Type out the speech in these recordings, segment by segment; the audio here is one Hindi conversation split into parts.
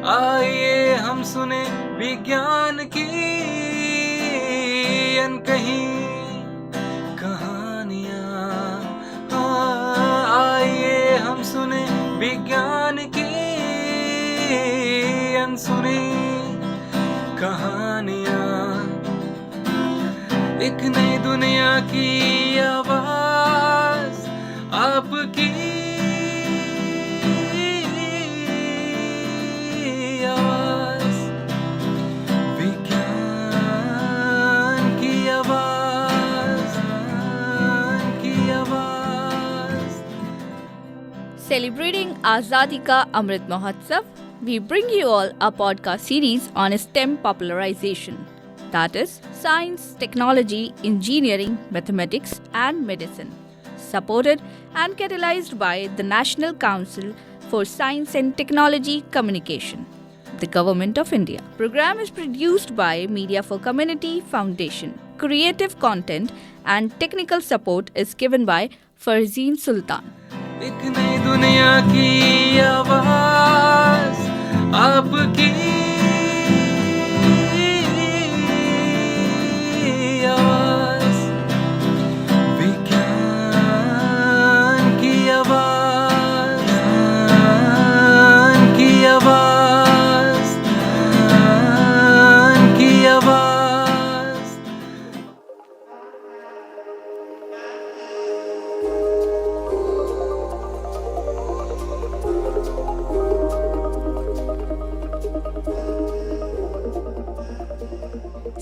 आइए हम सुने विज्ञान की अनकही कहानियाँ। आइए हम सुने विज्ञान की अनसुनी कहानियाँ। एक नई दुनिया की आवाज़ आपकी आवाज़, विज्ञान की आवाज़, की आवाज़। Celebrating Azadi Ka Amrit Mahotsav, we bring you all a podcast series on STEM popularization. That is, science, technology, engineering, mathematics and medicine. Supported and catalyzed by the National Council for Science and Technology Communication, the Government of India. Program is produced by Media for Community Foundation. Creative content and technical support is given by Farzeen Sultan. एक नई दुनिया की आवाज़ आपकी आवाज़, विज्ञान की आवाज़, ज्ञान की आवाज़, ज्ञान की आवाज़।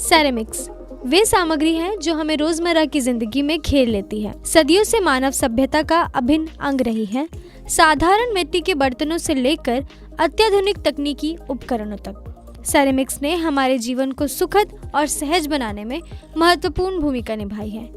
सेरेमिक्स वे सामग्री है जो हमें रोजमर्रा की जिंदगी में घेर लेती है। सदियों से मानव सभ्यता का अभिन्न अंग रही है, साधारण मिट्टी के बर्तनों से लेकर अत्याधुनिक तकनीकी उपकरणों तक। सेरेमिक्स ने हमारे जीवन को सुखद और सहज बनाने में महत्वपूर्ण भूमिका निभाई है।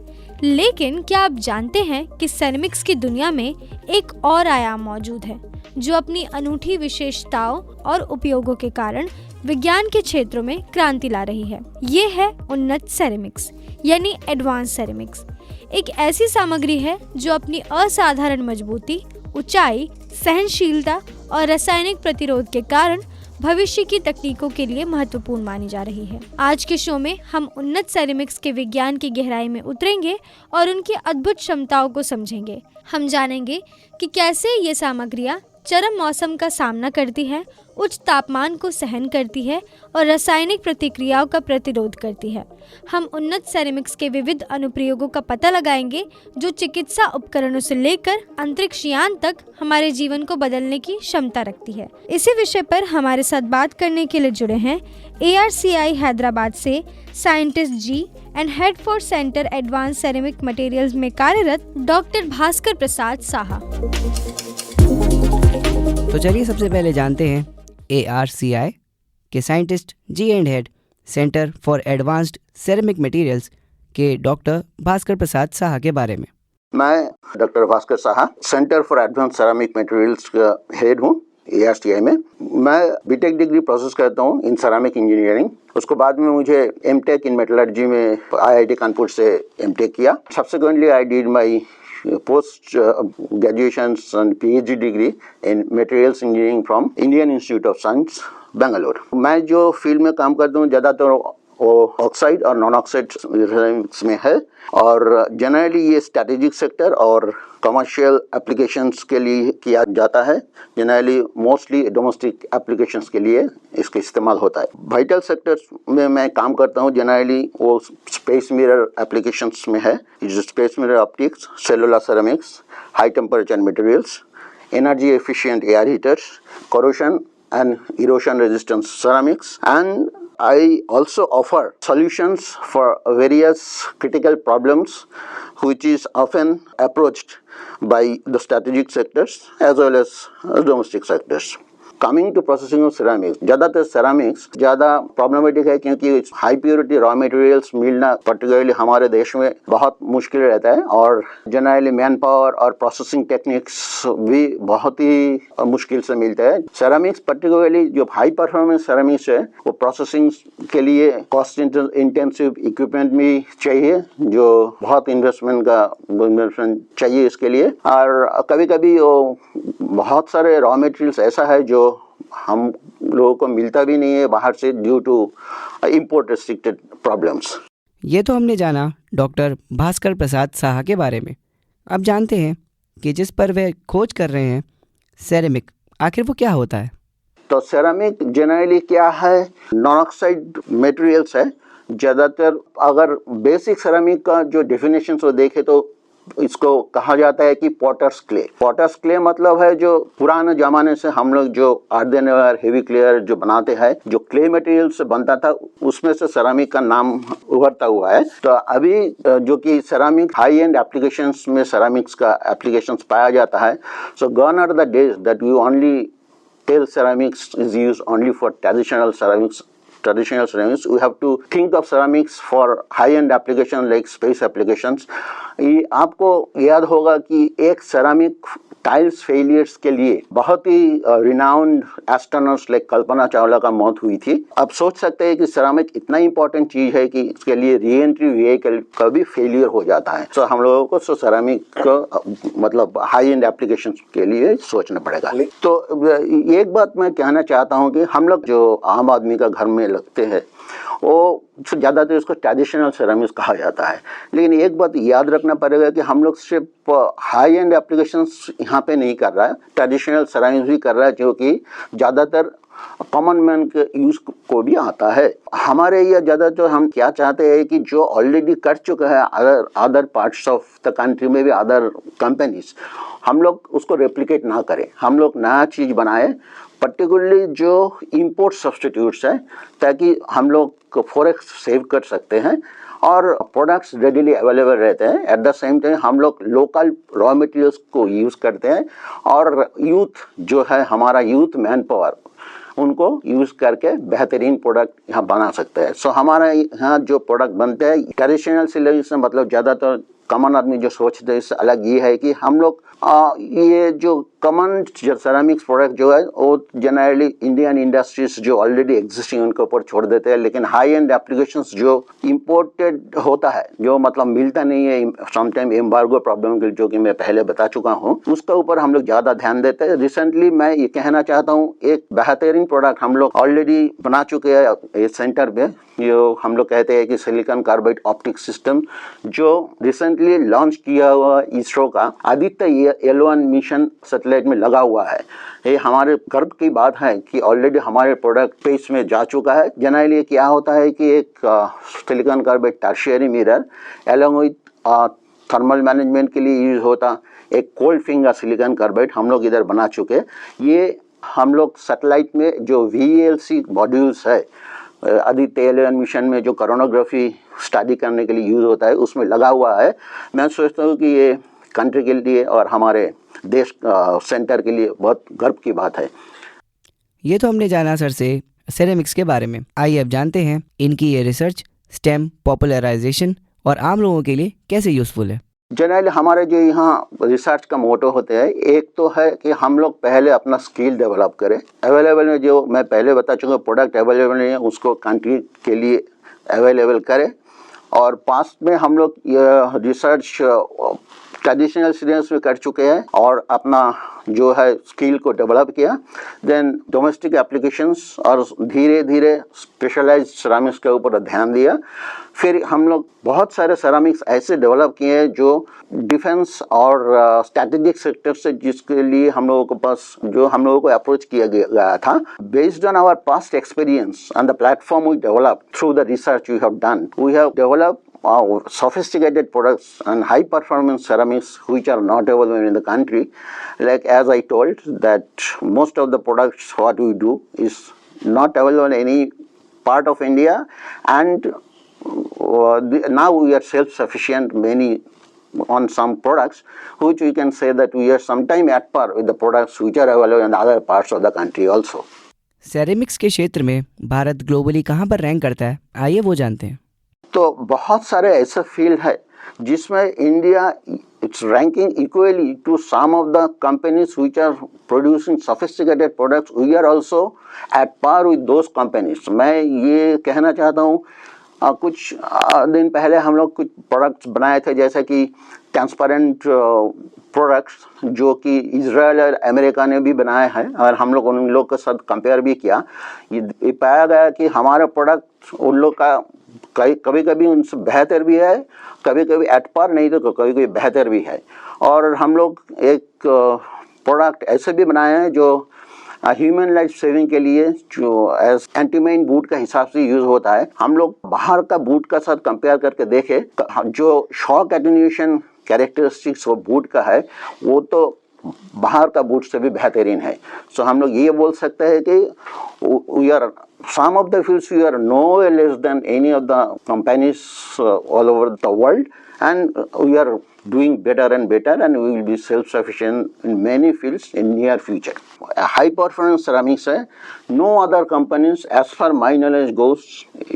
लेकिन क्या आप जानते हैं कि सेरेमिक्स की दुनिया में एक और आयाम मौजूद है जो अपनी अनूठी विशेषताओं और उपयोगों के कारण विज्ञान के क्षेत्रों में क्रांति ला रही है। ये है उन्नत सेरेमिक्स यानी एडवांस सेरेमिक्स। एक ऐसी सामग्री है जो अपनी असाधारण मजबूती, ऊंचाई, सहनशीलता और रासायनिक प्रतिरोध के कारण भविष्य की तकनीकों के लिए महत्वपूर्ण मानी जा रही है। आज के शो में हम उन्नत सेरेमिक्स के विज्ञान की गहराई में उतरेंगे और उनकी अद्भुत क्षमताओं को समझेंगे। हम जानेंगे कि कैसे ये सामग्रियां चरम मौसम का सामना करती है, उच्च तापमान को सहन करती है और रासायनिक प्रतिक्रियाओं का प्रतिरोध करती है। हम उन्नत सेरेमिक्स के विविध अनुप्रयोगों का पता लगाएंगे जो चिकित्सा उपकरणों से लेकर अंतरिक्ष यान तक हमारे जीवन को बदलने की क्षमता रखती है। इसी विषय पर हमारे साथ बात करने के लिए जुड़े हैं ARCI हैदराबाद से scientist G and head for centre advanced ceramic materials में कार्यरत डॉक्टर भास्कर प्रसाद साहा। तो चलिए सबसे पहले जानते हैं ARCI के scientist G and head centre for advanced ceramic materials के डॉक्टर भास्कर प्रसाद साहा के बारे में। मैं doctor Bhaskar Saha centre for advanced ceramic materials का हेड हूँ ARCI में। मैं बीटेक डिग्री प्रोसेस करता हूँ इन सेरेमिक इंजीनियरिंग। उसको बाद में मुझे एमटेक इन मेटलर्जी में IIT कानपुर से एमटेक किया। Subsequently I did my post graduations and PhD degree in materials engineering from Indian Institute of Science, Bangalore. मैं जो फील्ड में काम करता हूँ ज़्यादातर वो ऑक्साइड और नॉन ऑक्साइड सेरेमिक्स में है और जनरली ये स्ट्रेटेजिक सेक्टर और कमर्शियल एप्लीकेशंस के लिए किया जाता है। जनरली मोस्टली डोमेस्टिक एप्लीकेशंस के लिए इसका इस्तेमाल होता है। वाइटल सेक्टर्स में मैं काम करता हूँ, जनरली वो स्पेस मिरर एप्लीकेशंस में है, space mirror optics, cellular ceramics, high temperature materials, energy efficient air heaters, corrosion and erosion resistance ceramics, and I also offer solutions for various critical problems which is often approached by the strategic sectors as well as domestic sectors. Coming to processing of ceramics, ज़्यादातर सिरामिक्स ज़्यादा प्रॉब्लमेटिक है क्योंकि हाई प्योरिटी रॉ मटेरियल्स मिलना पर्टिकुलरली हमारे देश में बहुत मुश्किल रहता है और जनरली मैन पावर और प्रोसेसिंग टेक्निक्स भी बहुत ही मुश्किल से मिलते हैं। सिरामिक्स पर्टिकुलरली जो हाई परफॉर्मेंस सिरामिक्स है वो प्रोसेसिंग के लिए कॉस्ट इंटेंसिव इक्विपमेंट भी चाहिए, जो बहुत इन्वेस्टमेंट चाहिए इसके लिए। और कभी कभी वो बहुत सारे रॉ मटेरियल्स ऐसा है जो हम लोगों को मिलता भी नहीं है बाहर से due to import restricted problems. ये तो हमने जाना डॉक्टर भास्कर प्रसाद साहा के बारे में। अब जानते हैं कि जिस पर वे खोज कर रहे हैं सेरेमिक, आखिर वो क्या होता है। तो सेरामिक जनरली क्या है, नॉन ऑक्साइड मटेरियल्स है ज़्यादातर। अगर बेसिक सेरामिक का जो डेफिनेशन को देखें तो इसको कहा जाता है कि पॉटर्स क्ले। पॉटर्स क्ले मतलब है जो पुराने ज़माने से हम लोग जो अर्धेनवेयर, हेवी क्लेयर जो बनाते हैं, जो क्ले मटेरियल से बनता था, उसमें से सेरामिक का नाम उभरता हुआ है। तो अभी जो कि सेरामिक हाई एंड एप्लीकेशंस में सेरामिक्स का एप्लीकेशंस पाया जाता है। So gone are the days that we only tell ceramics is used only for traditional ceramics. We have to think of ceramics for high-end application like space applications. ये आपको याद होगा कि एक सेरामिक टाइल्स फेलियर्स के लिए बहुत ही renowned astronauts like Kalpana Chawla का मौत हुई थी। अब सोच सकते हैं कि सेरामिक इतना इंपॉर्टेंट चीज़ है कि इसके लिए री एंट्री व्हीकल का भी फेलियर हो जाता है। सो हम लोगों को सेरामिक को मतलब हाई एंड एप्लीकेशन के लिए सोचना पड़ेगा। तो एक बात मैं कहना चाहता हूँ कि हम लोग जो आम आदमी का घर में लगते हैं वो ज़्यादातर इसको ट्रेडिशनल सेरामिक्स कहा जाता है। लेकिन एक बात याद रखना पड़ेगा कि हम लोग सिर्फ हाई एंड एप्लीकेशंस यहाँ पे नहीं कर रहा है, ट्रेडिशनल सेरामिक्स भी कर रहा है जो कि ज़्यादातर कॉमन मैन के यूज़ को भी आता है। हमारे ये ज़्यादातर हम क्या चाहते हैं कि जो ऑलरेडी कर चुके हैं other parts of the country में भी अदर कंपनीज, हम लोग उसको रेप्लिकेट ना करें, हम लोग नया चीज़ बनाए, पर्टिकुलरली जो इंपोर्ट सब्स्टिट्यूट्स हैं, ताकि हम लोग फॉरेक्स सेव कर सकते हैं और प्रोडक्ट्स रेडीली अवेलेबल रहते हैं। एट द सेम टाइम हम लोग लोकल रॉ मटेरियल्स को यूज़ करते हैं और यूथ जो है हमारा यूथ मैन पावर, उनको यूज़ करके बेहतरीन प्रोडक्ट यहाँ बना सकते हैं। सो हमारे यहाँ जो प्रोडक्ट बनते हैं ट्रेडिशनल सिलेबस में, मतलब ज़्यादातर कॉमन आदमी जो सोचते हैं इससे अलग ये है कि हम लोग ये जो कॉमन सेरामिक्स प्रोडक्ट जो है वो जनरली इंडियन इंडस्ट्रीज जो ऑलरेडी एग्जिस्टिंग उनके ऊपर छोड़ देते हैं। लेकिन हाई एंड एप्लीकेशंस जो इंपोर्टेड होता है, जो मतलब मिलता नहीं है, समटाइम एम्बार्गो प्रॉब्लम के जो कि मैं पहले बता चुका हूँ, उसके ऊपर हम लोग ज़्यादा ध्यान देते हैं। रिसेंटली मैं ये कहना चाहता हूँ, एक बेहतरीन प्रोडक्ट हम लोग ऑलरेडी बना चुके हैं इस सेंटर में, जो हम लोग कहते हैं कि सिलिकॉन कार्बाइड ऑप्टिक सिस्टम, जो रिसेंटली लॉन्च किया हुआ इसरो का आदित्य L1 मिशन सैटेलाइट में लगा हुआ है। ये हमारे गर्व की बात है कि ऑलरेडी हमारे प्रोडक्ट स्पेस में जा चुका है। जनरली क्या होता है कि एक silicon carbide tertiary mirror along with thermal management के लिए यूज होता एक कोल्ड फिंगर सिलिकॉन कार्बाइड हम लोग इधर बना चुके। ये हम लोग सैटेलाइट में जो VLC मॉड्यूल्स है आदित्य L1 मिशन में जो कोरोनोग्राफी स्टडी करने के लिए यूज़ होता है, उसमें लगा हुआ है। मैं सोचता हूँ कि ये कंट्री के लिए और हमारे देश सेंटर के लिए बहुत गर्व की बात है। ये तो हमने जाना सर से सेरेमिक्स के बारे में। आइए अब जानते हैं इनकी ये रिसर्च स्टेम पॉपुलराइजेशन और आम लोगों के लिए कैसे यूज़फुल है। जनरली हमारे जो यहाँ रिसर्च का मोटो होते हैं, एक तो है कि हम लोग पहले अपना स्किल डेवलप करें। अवेलेबल में जो मैं पहले बता चुका प्रोडक्ट अवेलेबल नहीं है उसको कंट्री के लिए अवेलेबल करें, और पास्ट में हम लोग रिसर्च ट्रेडिशनल सीरियस में कर चुके हैं और अपना जो है स्किल को डेवलप किया। देन डोमेस्टिक एप्लीकेशंस और धीरे धीरे स्पेशलाइज्ड सेरामिक्स के ऊपर ध्यान दिया। फिर हम लोग बहुत सारे सेरामिक्स ऐसे डेवलप किए हैं जो डिफेंस और स्ट्रैटेजिक सेक्टर से, जिसके लिए हम लोगों के पास जो हम लोगों को अप्रोच किया गया था। Based on our past experience and the platform we develop through the research we have done, we have developed sophisticated products and high performance ceramics which are not available in the country. Like as I told that most of the products what we do is not available in any part of India, and now we are self-sufficient many on some products which we can say that we are sometime at par with the products which are available in other parts of the country also. Ceramics के क्षेत्र में भारत ग्लोबली कहाँ पर रैंक करता है, आइए वो जानते हैं। तो बहुत सारे ऐसे फील्ड है जिसमें India its ranking equally to some of the companies which are producing sophisticated products. We are also at par with those companies. मैं ये कहना चाहता हूँ कुछ दिन पहले हम लोग कुछ प्रोडक्ट्स बनाए थे, जैसे कि ट्रांसपेरेंट प्रोडक्ट्स जो कि इजराइल और अमेरिका ने भी बनाए हैं, और हम लोग उन लोग के साथ कंपेयर भी किया। ये पाया गया कि हमारा प्रोडक्ट उन लोग का कभी कभी उनसे बेहतर भी है, कभी कभी एट पार नहीं तो कभी कभी बेहतर भी है। और हम लोग एक प्रोडक्ट ऐसे भी बनाए हैं जो ह्यूमन लाइफ सेविंग के लिए, जो एज एंटीमाइन बूट का हिसाब से यूज होता है। हम लोग बाहर का बूट का साथ कंपेयर करके देखे, जो शॉक एटेन्यूएशन कैरेक्टरिस्टिक्स वो बूट का है वो तो बाहर का बूट से भी बेहतरीन है। सो हम लोग ये बोल सकते हैं कि we are some of the fields we are no less than any of the companies all over the world, and we are doing better and better, and we will be self-sufficient in many fields in near future. High performance ceramics है, no other companies as far my knowledge goes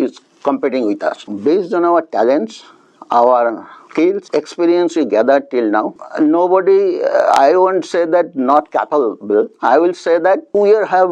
is competing with us. Based on our talents, our skills, experience we gathered till now, nobody, I won't say that not capable, I will say that we have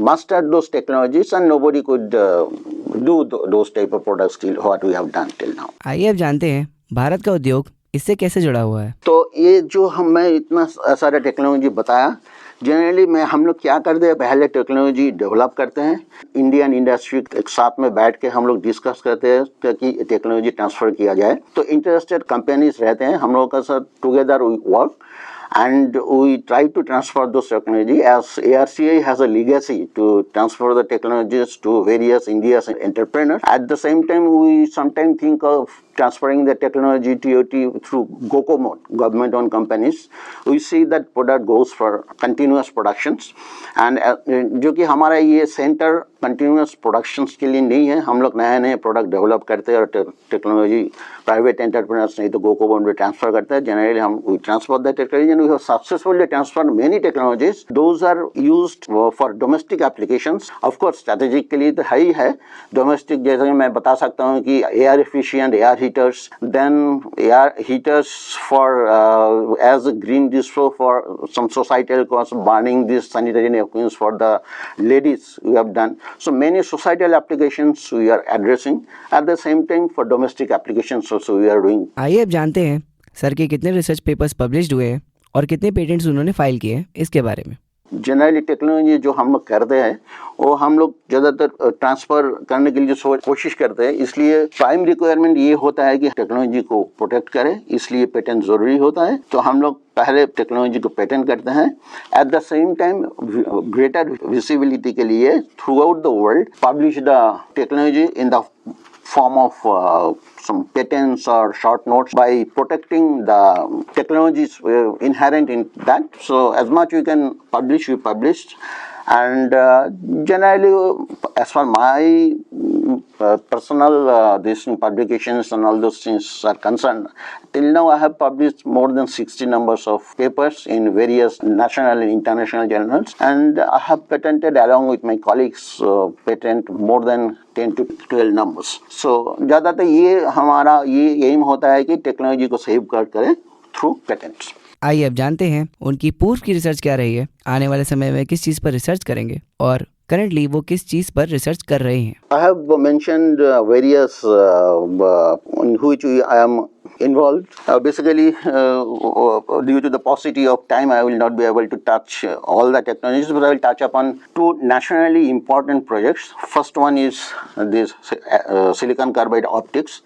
mastered those technologies and nobody could do those type of products till what we have done till now. आइए अब जानते हैं भारत का उद्योग इससे कैसे जुड़ा हुआ है। तो ये जो मैं इतना सारा टेक्नोलॉजी बताया, जनरली हम लोग क्या करते हैं, पहले टेक्नोलॉजी डेवलप करते हैं, इंडियन इंडस्ट्री एक साथ में बैठ के हम लोग डिस्कस करते हैं ताकि टेक्नोलॉजी ट्रांसफ़र किया जाए। तो इंटरेस्टेड कंपनीज रहते हैं, हम लोगों का साथ together we work and we try to transfer those technology, as ARCI has a legacy to transfer the technologies to various India's entrepreneurs. At the same time, we sometimes think of transferring the technology TOT through GOCO mode, government-owned companies. We see that product goes for continuous productions, and जो कि हमारा ये सेंटर कंटिन्यूस प्रोडक्शंस के लिए नहीं है। हम लोग नए नए प्रोडक्ट डेवलप करते हैं और टेक्नोलॉजी प्राइवेट एंटरप्रेन्योर्स नहीं तो गोको बोर्ड में ट्रांसफर करते हैं। जनरली हम we transfer the technology and we have successfully transfer many technologies, those are used for domestic applications. Of course strategic के लिए तो है डोमेस्टिक, जैसे कि मैं बता सकता हूँ कि air efficient air heaters, then air heaters for as green डिस्प्रो for some societal cause, burning this sanitary napkins for the ladies we have done. So many societal applications we are addressing. At the same time, for domestic applications also we are doing. आइए अब जानते हैं सर के कितने रिसर्च पेपर्स पब्लिश्ड हुए हैं और कितने पेटेंट्स उन्होंने फाइल किए हैं, इसके बारे में। जनरली टेक्नोलॉजी जो हम लोग करते हैं वो हम लोग ज़्यादातर ट्रांसफ़र करने के लिए जो कोशिश करते हैं, इसलिए प्राइम रिक्वायरमेंट ये होता है कि टेक्नोलॉजी को प्रोटेक्ट करें, इसलिए पेटेंट ज़रूरी होता है। तो हम लोग पहले टेक्नोलॉजी को पेटेंट करते हैं, at the same time greater visibility के लिए through out the world publish the technology in the form of some patents or short notes by protecting the technologies inherent in that. So as much we can publish, we published. And generally, as for my personal these publications and all those things are concerned, till now I have published more than 60 numbers of papers in various national and international journals, and I have patented along with my colleagues patent more than 10 to 12 numbers. So ज़्यादातर ये हमारा ये एम होता है कि टेक्नोलॉजी को सेव करें थ्रू पेटेंट्स। आइए अब जानते हैं उनकी पूर्व की रिसर्च क्या रही है, आने वाले समय में किस चीज़ पर रिसर्च करेंगे और करंटली वो किस चीज़ पर रिसर्च कर रहे हैं। I have mentioned various in which I am involved. Basically, due to the paucity of time, I will not be able to touch all the technologies, but I will touch upon two nationally important projects. First one is this silicon carbide optics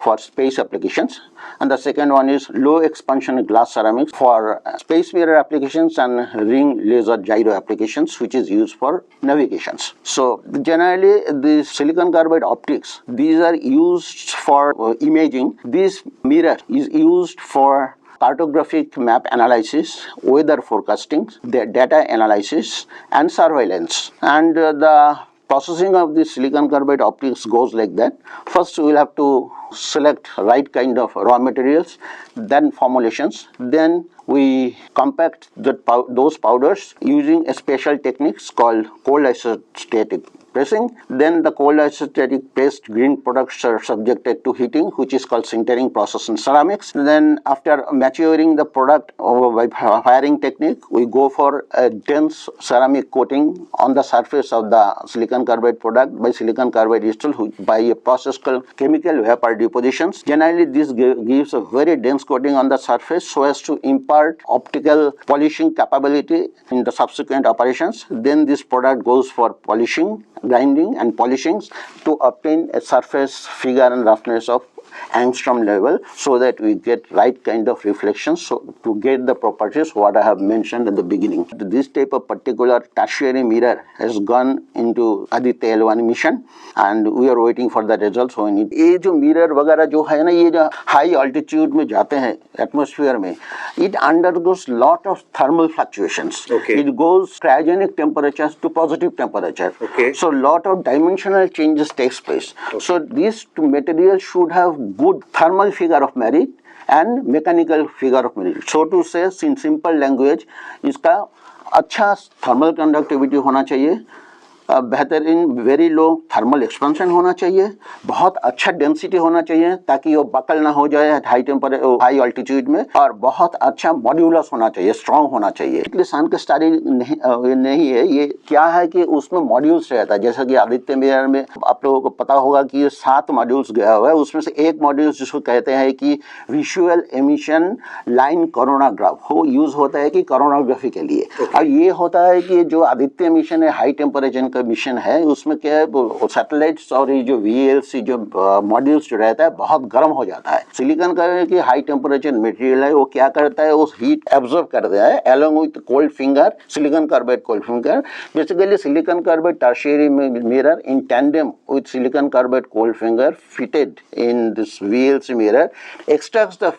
for space applications, and the second one is low expansion glass ceramics for space mirror applications and ring laser gyro applications, which is used for navigations. So generally the silicon carbide optics, these are used for imaging. This mirror is used for cartographic map analysis, weather forecasting, the data analysis and surveillance. And the processing of the silicon carbide optics goes like that. First we will have to select right kind of raw materials, then formulations, then we compact those powders using a special techniques called cold isostatic pressing. Then the cold isostatic pressed green products are subjected to heating, which is called sintering process in ceramics. Then after maturing the product by firing technique, we go for a dense ceramic coating on the surface of the silicon carbide product by silicon carbide crystal by a process called chemical vapor depositions. Generally, this gives a very dense coating on the surface so as to impart optical polishing capability in the subsequent operations. Then this product goes for polishing, grinding and polishings to obtain a surface figure and roughness of angstrom level so that we get right kind of reflections, so to get the properties what I have mentioned at the beginning. This type of particular tertiary mirror has gone into Aditya L1 mission and we are waiting for the results. ये जो मिरर वगैरह जो है ना, ये जो हाई ऑल्टीट्यूड में जाते हैं एटमॉस्फेयर में, it undergoes lot of thermal fluctuations. It goes cryogenic temperatures to positive temperature. So lot of dimensional changes takes place. So these two materials should have good thermal figure of merit and mechanical figure of merit. So to say in simple language, इसका अच्छा थर्मल कंडक्टिविटी होना चाहिए, बेहतरीन वेरी लो थर्मल एक्सपेंशन होना चाहिए, बहुत अच्छा डेंसिटी होना चाहिए ताकि वो बकल ना हो जाए हाई ऑल्टीट्यूड में, और बहुत अच्छा मॉड्यूलस होना चाहिए, स्ट्रॉन्ग होना चाहिए। इसलिए सन का स्टडी नहीं है, ये क्या है कि उसमें मॉड्यूल्स रहता है। जैसा कि आदित्य मिरर में आप लोगों को पता होगा कि 7 मॉड्यूल्स गया हुआ है, उसमें से एक मॉड्यूल जिसको कहते हैं कि विजुअल एमिशन लाइन कोरोनाग्राफ, वो यूज होता है कि कोरोनाग्राफी के लिए। और ये होता है कि जो आदित्य मिशन है हाई टेम्परेचर मिशन है, उसमें क्या है सैटेलाइट्स और ये जो VLC जो मॉड्यूल्स जो रहता है बहुत गर्म हो जाता है। सिलिकॉन कार्बाइड की हाई टेम्परेचर मटेरियल है, वो क्या करता है, उस हीट एब्जॉर्ब करता है along with cold finger, silicon carbide cold finger. Basically silicon carbide tertiary mirror in tandem with silicon carbide cold finger fitted in this VLC mirror extracts the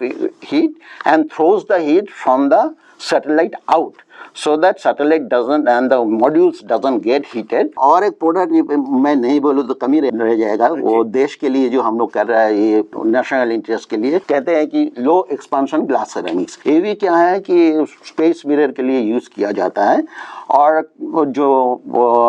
heat and throws the heat from the satellite out, so that satellite doesn't and the modules doesn't get heated. और एक प्रोडक्ट मैं नहीं बोलूँ तो कमी रह जाएगा, वो देश के लिए जो हम लोग कर रहे हैं, ये नेशनल इंटरेस्ट के लिए कहते हैं कि लो एक्सपांशन ग्लास सेरेमिक्स। ये भी क्या है कि स्पेस मिरर के लिए यूज किया जाता है, और जो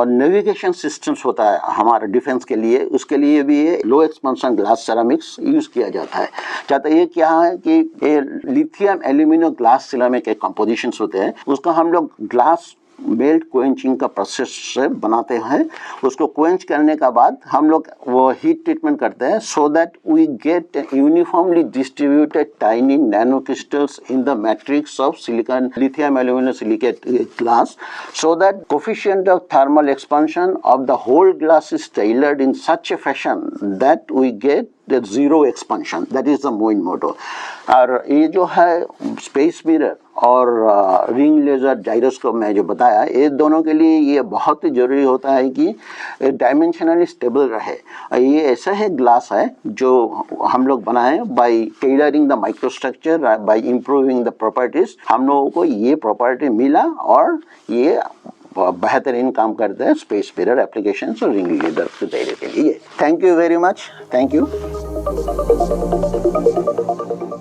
नेविगेशन सिस्टम्स होता है हमारा डिफेंस के लिए, उसके लिए भी ये लो एक्सपांशन ग्लास सेरेमिक्स यूज किया जाता है। चाहता ये क्या है कि ये लिथियम एल्यूमिनियम ग्लास सिरेमिक के कंपोजिशंस होते हैं, उसका हम लोग ग्लास मेल्ट क्वेंचिंग का प्रोसेस से बनाते हैं। उसको क्वेंच करने का बाद हम लोग वो हीट ट्रीटमेंट करते हैं, so that we get uniformly distributed tiny nano crystals in the matrix of silicon lithium aluminium silicate glass, so that coefficient of thermal expansion of the whole glass is tailored in such a fashion that we get the zero expansion. That is the main motto. और ये जो है स्पेस मिरर और रिंग लेजर जाइरोस्कोप में जो बताया, ये दोनों के लिए ये बहुत ही जरूरी होता है कि डायमेंशनली स्टेबल रहे। ये ऐसा है ग्लास है जो हम लोग बनाए by tailoring the microstructure, by improving the properties. हम लोगों को ये प्रॉपर्टी मिला और ये बेहतरीन काम करते हैं स्पेस मिरर एप्लीकेशन और रिंग लेजर के दायरे के लिए। Thank you very much, thank you.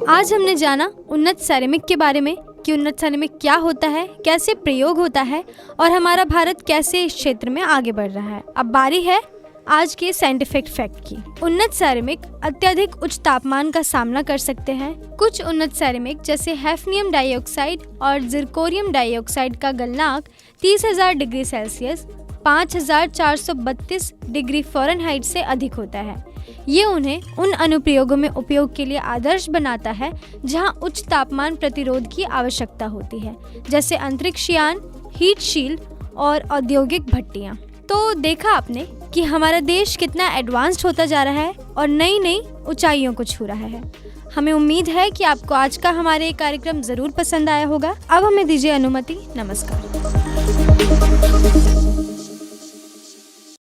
आज हमने जाना उन्नत सेरेमिक के बारे में कि उन्नत सेरेमिक क्या होता है, कैसे प्रयोग होता है और हमारा भारत कैसे इस क्षेत्र में आगे बढ़ रहा है। अब बारी है आज के साइंटिफिक फैक्ट की। उन्नत सेरेमिक अत्यधिक उच्च तापमान का सामना कर सकते हैं। कुछ उन्नत सेरेमिक जैसे हैफनियम डाइऑक्साइड और जिरकोनियम डाइऑक्साइड का गलनांक 30,000 डिग्री सेल्सियस 5,432 डिग्री फ़ारेनहाइट से अधिक होता है। ये उन्हें उन अनुप्रयोगों में उपयोग के लिए आदर्श बनाता है जहां उच्च तापमान प्रतिरोध की आवश्यकता होती है, जैसे अंतरिक्ष यान, हीट शील्ड और औद्योगिक भट्टियां। तो देखा आपने कि हमारा देश कितना एडवांस्ड होता जा रहा है और नई नई ऊंचाइयों को छू रहा है। हमें उम्मीद है कि आपको आज का हमारे कार्यक्रम जरूर पसंद आया होगा। अब हमें दीजिए अनुमति। नमस्कार।